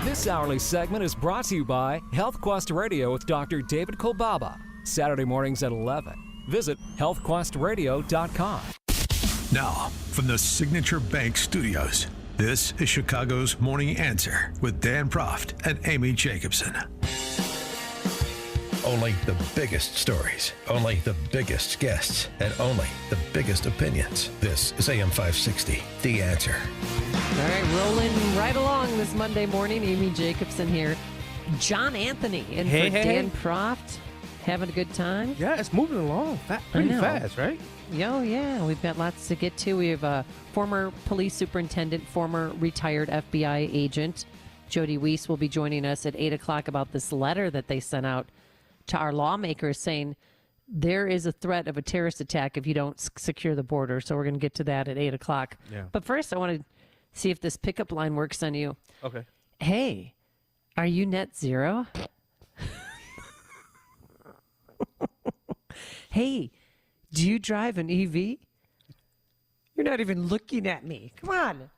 This hourly segment is brought to you by Health Quest Radio with Dr. David Kolbaba. Saturday mornings at 11. Visit healthquestradio.com. Now, from the Signature Bank Studios, this is Chicago's Morning Answer with Dan Proft and Amy Jacobson. Only the biggest stories, only the biggest guests, and only the biggest opinions. This is AM 560, The Answer. All right, rolling right along this Monday morning. Amy Jacobson here. John Anthony in for Dan Proft. Having a good time? Yeah, it's moving along pretty fast, right? Oh, yeah. We've got lots to get to. We have a former police superintendent, former retired FBI agent. Jody Weiss will be joining us at 8 o'clock about this letter that they sent out to our lawmakers saying there is a threat of a terrorist attack if you don't secure the border. So we're going to get to that at 8 o'clock. Yeah. But first, I want to see if this pickup line works on you. Okay. Hey, are you net zero? Hey, do you drive an EV? You're not even looking at me. Come on.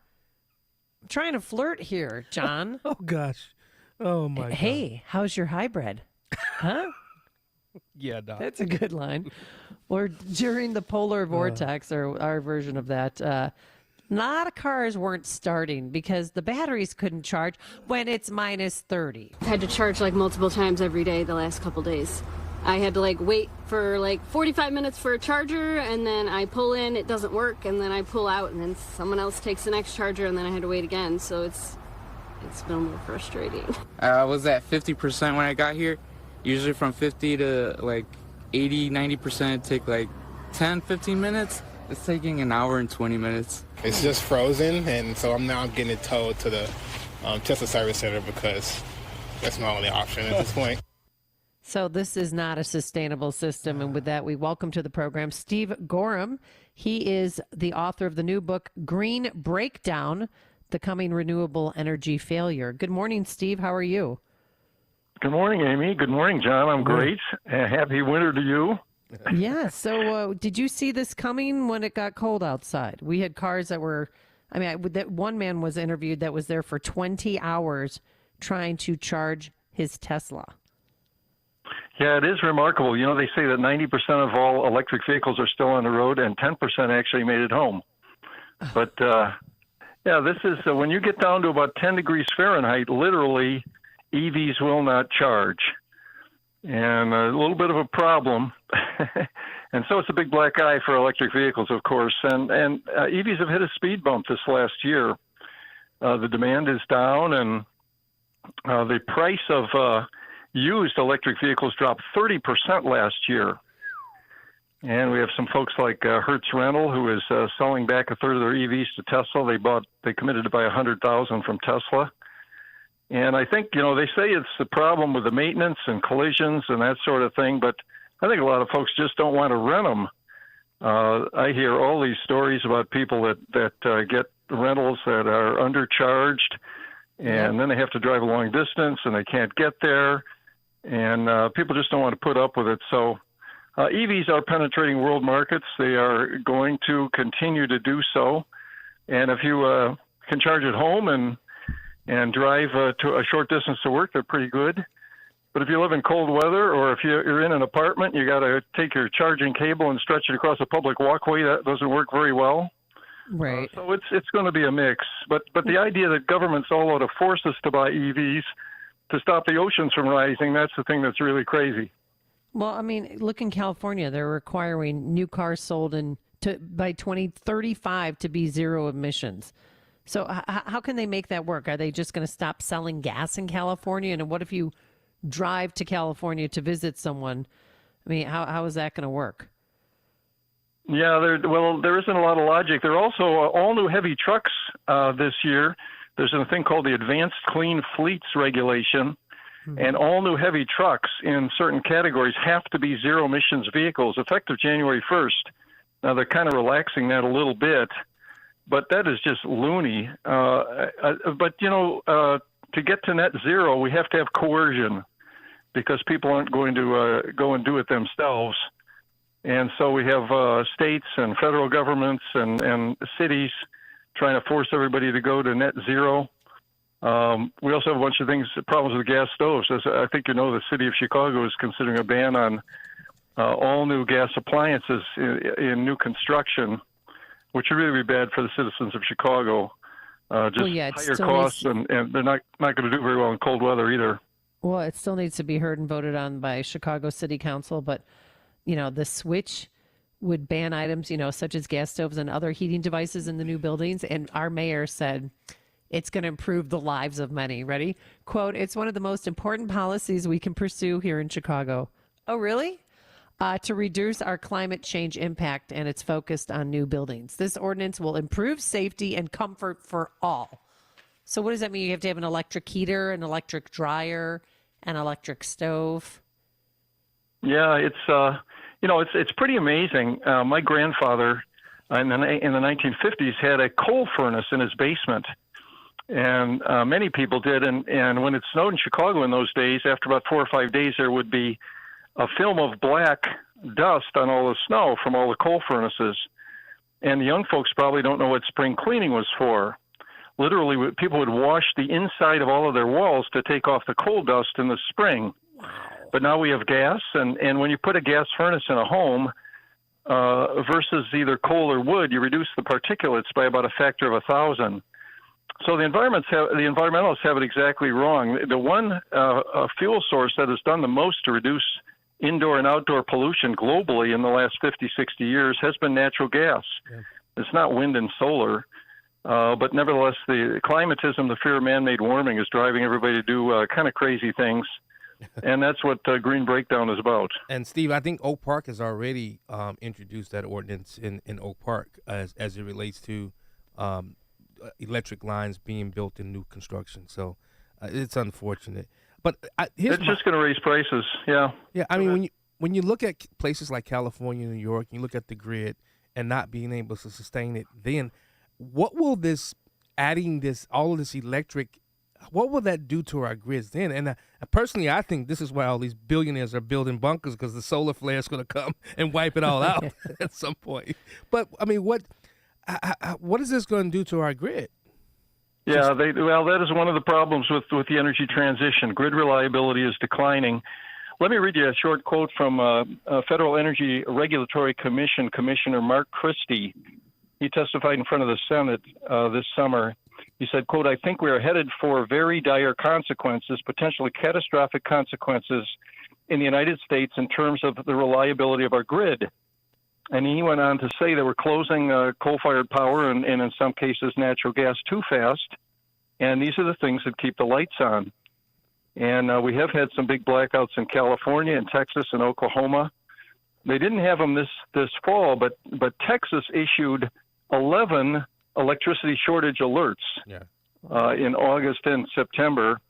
I'm trying to flirt here, John. Oh, gosh. Oh, my God. Hey, how's your hybrid? Huh? Yeah, Doc. That's a good line. Or during the polar vortex, or our version of that, a lot of cars weren't starting because the batteries couldn't charge when it's minus 30. I had to charge like multiple times every day the last couple days. I had to wait for 45 minutes for a charger, and then I pull in, it doesn't work, and then I pull out, and then someone else takes the next charger, and then I had to wait again. So it's been a little frustrating. I was at 50% when I got here. Usually from 50 to 80, 90% take 10, 15 minutes. It's taking an hour and 20 minutes. It's just frozen, and so I'm now getting it towed to the Tesla service center because that's my only option at this point. So this is not a sustainable system. And with that, we welcome to the program Steve Goreham. He is the author of the new book, Green Breakdown, The Coming Renewable Energy Failure. Good morning, Steve. How are you? Good morning, Amy. Good morning, John. I'm great. Happy winter to you. Yeah. So did you see this coming when it got cold outside? We had cars that were, that one man was interviewed that was there for 20 hours trying to charge his Tesla. Yeah, it is remarkable. You know, they say that 90% of all electric vehicles are still on the road and 10% actually made it home. But, this is when you get down to about 10 degrees Fahrenheit, literally, EVs will not charge. And a little bit of a problem. And so it's a big black eye for electric vehicles, of course. And EVs have hit a speed bump this last year. The demand is down, and the price of used electric vehicles dropped 30% last year. And we have some folks like Hertz Rental, who is selling back a third of their EVs to Tesla. They committed to buy 100,000 from Tesla. And I think, they say it's the problem with the maintenance and collisions and that sort of thing, but I think a lot of folks just don't want to rent them. I hear all these stories about people that get rentals that are undercharged, and then they have to drive a long distance and they can't get there, and people just don't want to put up with it. So EVs are penetrating world markets. They are going to continue to do so. And if you can charge at home and drive to a short distance to work, they're pretty good. But if you live in cold weather, or if you're in an apartment, you got to take your charging cable and stretch it across a public walkway. That doesn't work very well. Right. So it's going to be a mix. But the idea that government's all out to force us to buy EVs to stop the oceans from rising, that's the thing that's really crazy. Well, look in California. They're requiring new cars sold by 2035 to be zero emissions. So how can they make that work? Are they just going to stop selling gas in California? And what if you drive to California to visit someone? How is that going to work? Yeah, there isn't a lot of logic. There are also all new heavy trucks this year. There's a thing called the Advanced Clean Fleets Regulation, and all new heavy trucks in certain categories have to be zero emissions vehicles effective January 1st. Now, they're kind of relaxing that a little bit, but that is just loony. To get to net zero, we have to have coercion because people aren't going to go and do it themselves. And so we have states and federal governments and cities trying to force everybody to go to net zero. We also have a bunch of problems with gas stoves. As I think you know, the city of Chicago is considering a ban on all new gas appliances in new construction, which would really be bad for the citizens of Chicago. Higher costs, and they're not going to do very well in cold weather either. Well, it still needs to be heard and voted on by Chicago City Council, but, the switch would ban items, such as gas stoves and other heating devices in the new buildings. And our mayor said it's going to improve the lives of many. Ready? Quote, "It's one of the most important policies we can pursue here in Chicago." Oh, really? To reduce our climate change impact, and it's focused on new buildings. This ordinance will improve safety and comfort for all. So what does that mean? You have to have an electric heater, an electric dryer, an electric stove? Yeah, it's pretty amazing. My grandfather in the 1950s had a coal furnace in his basement, and many people did. And when it snowed in Chicago in those days, after about 4 or 5 days, there would be a film of black dust on all the snow from all the coal furnaces. And the young folks probably don't know what spring cleaning was for. Literally, people would wash the inside of all of their walls to take off the coal dust in the spring. But now we have gas, and when you put a gas furnace in a home versus either coal or wood, you reduce the particulates by about a factor of 1,000. So the environmentalists have it exactly wrong. The one fuel source that has done the most to reduce indoor and outdoor pollution globally in the last 50, 60 years has been natural gas. Yeah. It's not wind and solar. But nevertheless, the climatism, the fear of man-made warming is driving everybody to do kind of crazy things. And that's what Green Breakdown is about. And, Steve, I think Oak Park has already introduced that ordinance in Oak Park as it relates to electric lines being built in new construction. So it's unfortunate. But it's just going to raise prices, yeah. Yeah, I mean, when you look at places like California, New York, you look at the grid and not being able to sustain it, then what will all of this electric, what will that do to our grids then? And personally, I think this is why all these billionaires are building bunkers, because the solar flare is going to come and wipe it all out at some point. But, I mean, what is this going to do to our grid? Yeah, that is one of the problems with the energy transition. Grid reliability is declining. Let me read you a short quote from Federal Energy Regulatory Commission Commissioner Mark Christie. He testified in front of the Senate this summer. He said, quote, "I think we are headed for very dire consequences, potentially catastrophic consequences in the United States in terms of the reliability of our grid." And he went on to say that we're closing coal-fired power and in some cases natural gas too fast. And these are the things that keep the lights on. And we have had some big blackouts in California and Texas and Oklahoma. They didn't have them this fall, but Texas issued 11 electricity shortage alerts in August and September,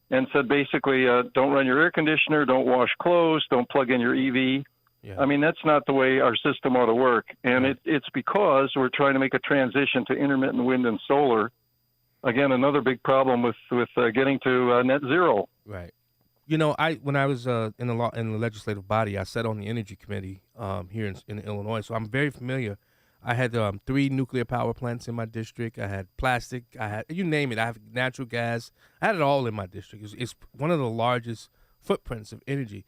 and said basically don't run your air conditioner, don't wash clothes, don't plug in your EV. Yeah. I mean, that's not the way our system ought to work. And it's because we're trying to make a transition to intermittent wind and solar. Again, another big problem with getting to net zero. Right. You know, when I was in the legislative body, I sat on the energy committee here in Illinois, so I'm very familiar. I had 3 nuclear power plants in my district. I had plastic. I had, you name it. I have natural gas. I had it all in my district. It's one of the largest footprints of energy.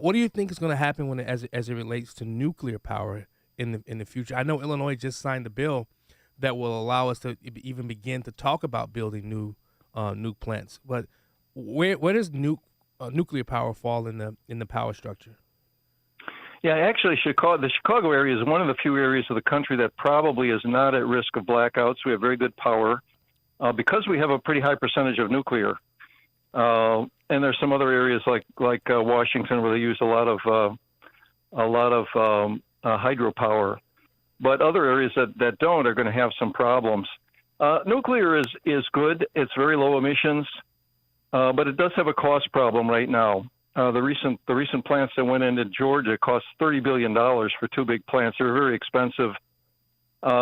What do you think is going to happen as it relates to nuclear power in the future? I know Illinois just signed a bill that will allow us to even begin to talk about building new plants. But where does nuclear power fall in the power structure? Yeah, actually, the Chicago area is one of the few areas of the country that probably is not at risk of blackouts. We have very good power because we have a pretty high percentage of nuclear. And there's some other areas like Washington where they use a lot of hydropower, but other areas that don't are going to have some problems. Nuclear is good; it's very low emissions, but it does have a cost problem right now. The recent plants that went into Georgia cost $30 billion for 2 big plants. They're very expensive.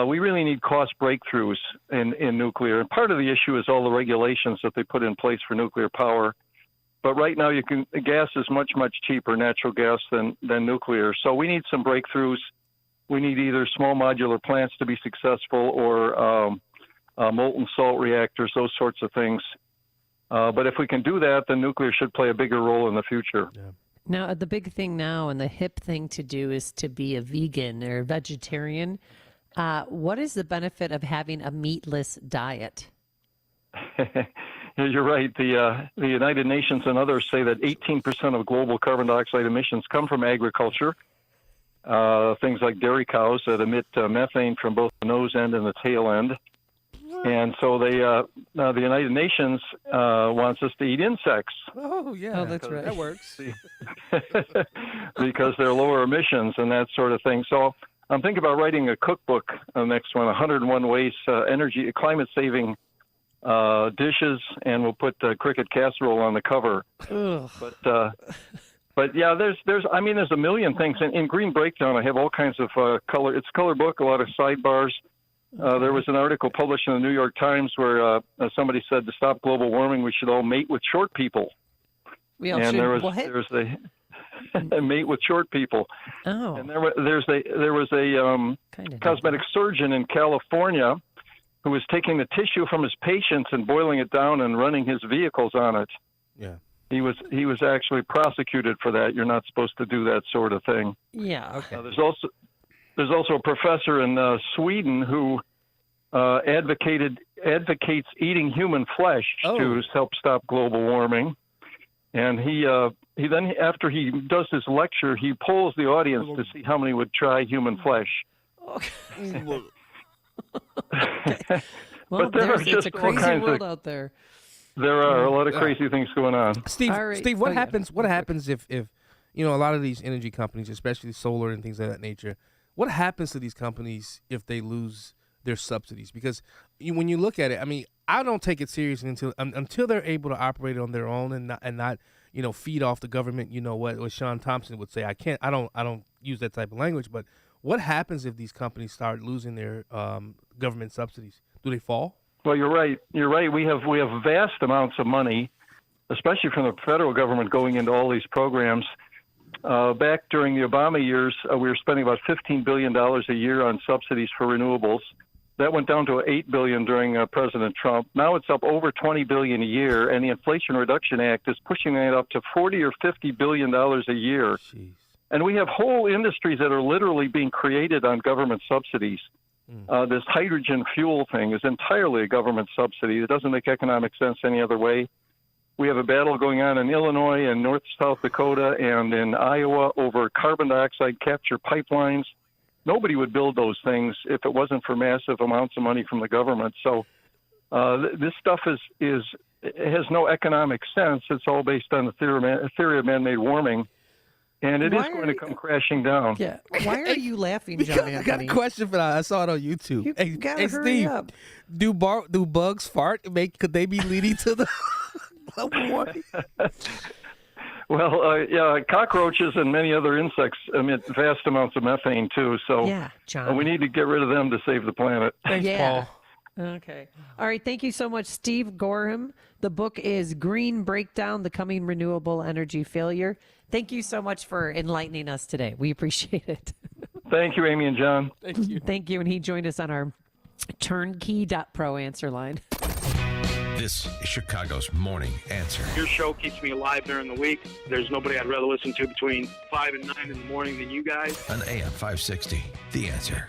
We really need cost breakthroughs in nuclear. And part of the issue is all the regulations that they put in place for nuclear power. But right now, gas is much, much cheaper, natural gas, than nuclear. So we need some breakthroughs. We need either small modular plants to be successful or molten salt reactors, those sorts of things. But if we can do that, then nuclear should play a bigger role in the future. Yeah. Now, the big thing now and the hip thing to do is to be a vegan or vegetarian. What is the benefit of having a meatless diet? You're right. The United Nations and others say that 18% of global carbon dioxide emissions come from agriculture. Things like dairy cows that emit methane from both the nose end and the tail end. And so the United Nations wants us to eat insects. Oh, yeah. Oh, that's right. That works. Because they're lower emissions and that sort of thing. So I'm thinking about writing a cookbook, the next one, 101 ways climate-saving dishes, and we'll put cricket casserole on the cover. Ugh. But yeah, there's a million things. In Green Breakdown, I have all kinds of color. It's a color book, a lot of sidebars. There was an article published in the New York Times where somebody said to stop global warming, we should all mate with short people. We all and should there was a mate with short people. Oh. And there was a cosmetic surgeon in California who was taking the tissue from his patients and boiling it down and running his vehicles on it. Yeah. He was actually prosecuted for that. You're not supposed to do that sort of thing. Yeah. Okay. There's also a professor in Sweden who advocates eating human flesh to help stop global warming. And he then, after he does his lecture, he polls the audience to see how many would try human flesh. Okay. Well, it's a crazy world out there. There are a lot of crazy things going on. Steve, right. Steve, what happens? What happens if a lot of these energy companies, especially solar and things of that nature, what happens to these companies if they lose their subsidies? Because when you look at it, I mean, I don't take it seriously until they're able to operate on their own and not feed off the government. You know what Sean Thompson would say. I don't use that type of language. But what happens if these companies start losing their government subsidies? Do they fall? Well, you're right. We have vast amounts of money, especially from the federal government, going into all these programs. Back during the Obama years, we were spending about $15 billion a year on subsidies for renewables. That went down to $8 billion during President Trump. Now it's up over $20 billion a year, and the Inflation Reduction Act is pushing that up to $40 or $50 billion a year. Jeez. And we have whole industries that are literally being created on government subsidies. This hydrogen fuel thing is entirely a government subsidy. It doesn't make economic sense any other way. We have a battle going on in Illinois and South Dakota and in Iowa over carbon dioxide capture pipelines. Nobody would build those things if it wasn't for massive amounts of money from the government. So this stuff has no economic sense. It's all based on the theory of man-made warming. And it is going to come crashing down. Yeah. Why are you laughing, John Anthony? I got a question for that. I saw it on YouTube. You gotta hurry Steve, up. Do bugs fart? Could they be leading to the global warming? Well, cockroaches and many other insects emit vast amounts of methane too. So yeah, John. We need to get rid of them to save the planet. Thanks, Paul. Okay. All right. Thank you so much, Steve Goreham. The book is Green Breakdown, The Coming Renewable Energy Failure. Thank you so much for enlightening us today. We appreciate it. Thank you, Amy and John. Thank you. Thank you. And he joined us on our turnkey.pro answer line. This is Chicago's Morning Answer. Your show keeps me alive during the week. There's nobody I'd rather listen to between 5 and 9 in the morning than you guys. On AM 560, The Answer.